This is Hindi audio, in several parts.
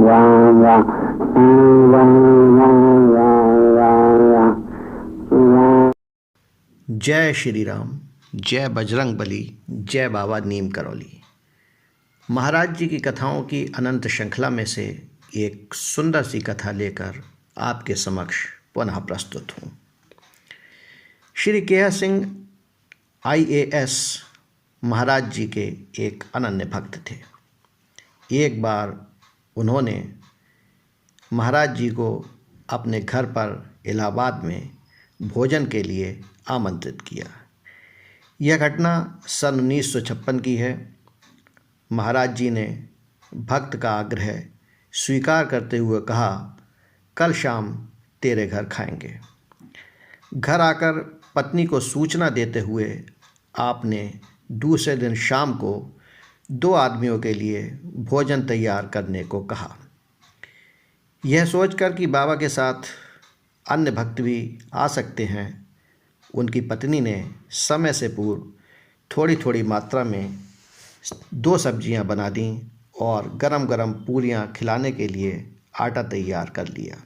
जय श्री राम, जय बजरंग बली, जय बाबा नीम करौली। महाराज जी की कथाओं की अनंत श्रृंखला में से एक सुंदर सी कथा लेकर आपके समक्ष पुनः प्रस्तुत हूँ। श्री केहर सिंह IAS महाराज जी के एक अनन्य भक्त थे। एक बार उन्होंने महाराज जी को अपने घर पर इलाहाबाद में भोजन के लिए आमंत्रित किया। यह घटना सन 1956 की है। महाराज जी ने भक्त का आग्रह स्वीकार करते हुए कहा, कल शाम तेरे घर खाएंगे। घर आकर पत्नी को सूचना देते हुए आपने दूसरे दिन शाम को 2 आदमियों के लिए भोजन तैयार करने को कहा। यह सोचकर कि बाबा के साथ अन्य भक्त भी आ सकते हैं, उनकी पत्नी ने समय से पूर्व थोड़ी थोड़ी मात्रा में 2 सब्जियां बना दी और गरम गरम पूरियां खिलाने के लिए आटा तैयार कर लिया।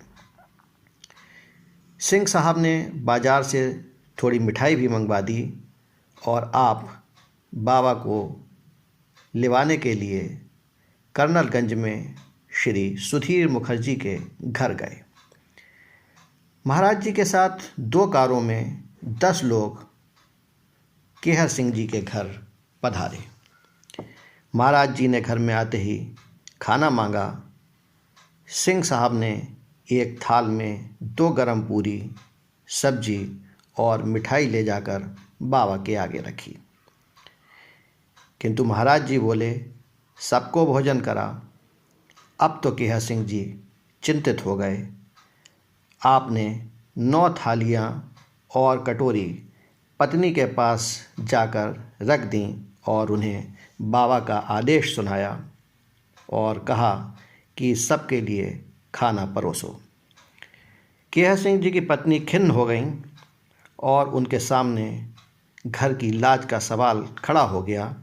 सिंह साहब ने बाज़ार से थोड़ी मिठाई भी मंगवा दी और आप बाबा को लिवाने के लिए कर्नलगंज में श्री सुधीर मुखर्जी के घर गए। महाराज जी के साथ 2 कारों में 10 लोग केहर सिंह जी के घर पधारे। महाराज जी ने घर में आते ही खाना मांगा। सिंह साहब ने एक थाल में 2 गरम पूरी, सब्जी और मिठाई ले जाकर बाबा के आगे रखी, किंतु महाराज जी बोले, सबको भोजन करा। अब तो केहर सिंह जी चिंतित हो गए। आपने 9 थालियां और कटोरी पत्नी के पास जाकर रख दी और उन्हें बाबा का आदेश सुनाया और कहा कि सबके लिए खाना परोसो। केहर सिंह जी की पत्नी खिन्न हो गईं और उनके सामने घर की लाज का सवाल खड़ा हो गया,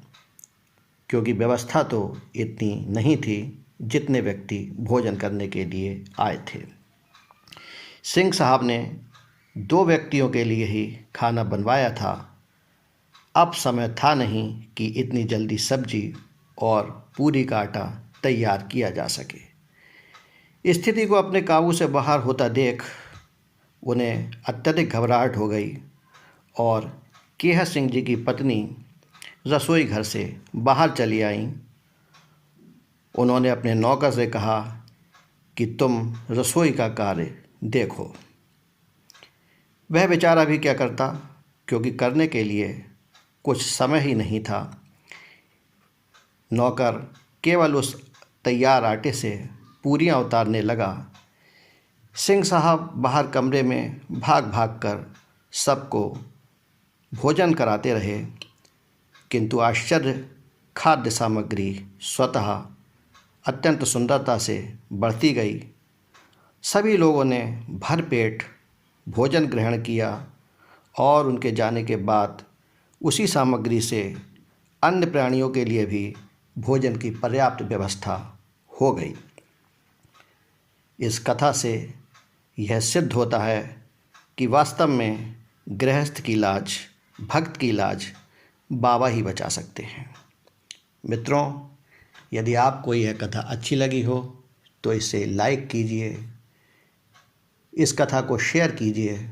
क्योंकि व्यवस्था तो इतनी नहीं थी जितने व्यक्ति भोजन करने के लिए आए थे। सिंह साहब ने 2 व्यक्तियों के लिए ही खाना बनवाया था। अब समय था नहीं कि इतनी जल्दी सब्जी और पूरी का आटा तैयार किया जा सके। स्थिति को अपने काबू से बाहर होता देख उन्हें अत्यधिक घबराहट हो गई और केहर सिंह जी की पत्नी रसोई घर से बाहर चली आईं। उन्होंने अपने नौकर से कहा कि तुम रसोई का कार्य देखो। वह बेचारा भी क्या करता, क्योंकि करने के लिए कुछ समय ही नहीं था। नौकर केवल उस तैयार आटे से पूरियां उतारने लगा। सिंह साहब बाहर कमरे में भाग भाग कर सबको भोजन कराते रहे, किंतु आश्चर्य, खाद्य सामग्री स्वतः अत्यंत सुंदरता से बढ़ती गई। सभी लोगों ने भरपेट भोजन ग्रहण किया और उनके जाने के बाद उसी सामग्री से अन्य प्राणियों के लिए भी भोजन की पर्याप्त व्यवस्था हो गई। इस कथा से यह सिद्ध होता है कि वास्तव में गृहस्थ की लाज, भक्त की लाज बाबा ही बचा सकते हैं। मित्रों, यदि आपको यह कथा अच्छी लगी हो तो इसे लाइक कीजिए, इस कथा को शेयर कीजिए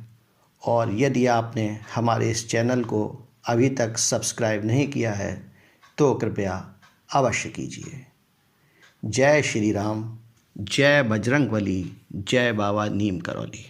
और यदि आपने हमारे इस चैनल को अभी तक सब्सक्राइब नहीं किया है तो कृपया अवश्य कीजिए। जय श्री राम, जय बजरंग बली, जय बाबा नीम करौली।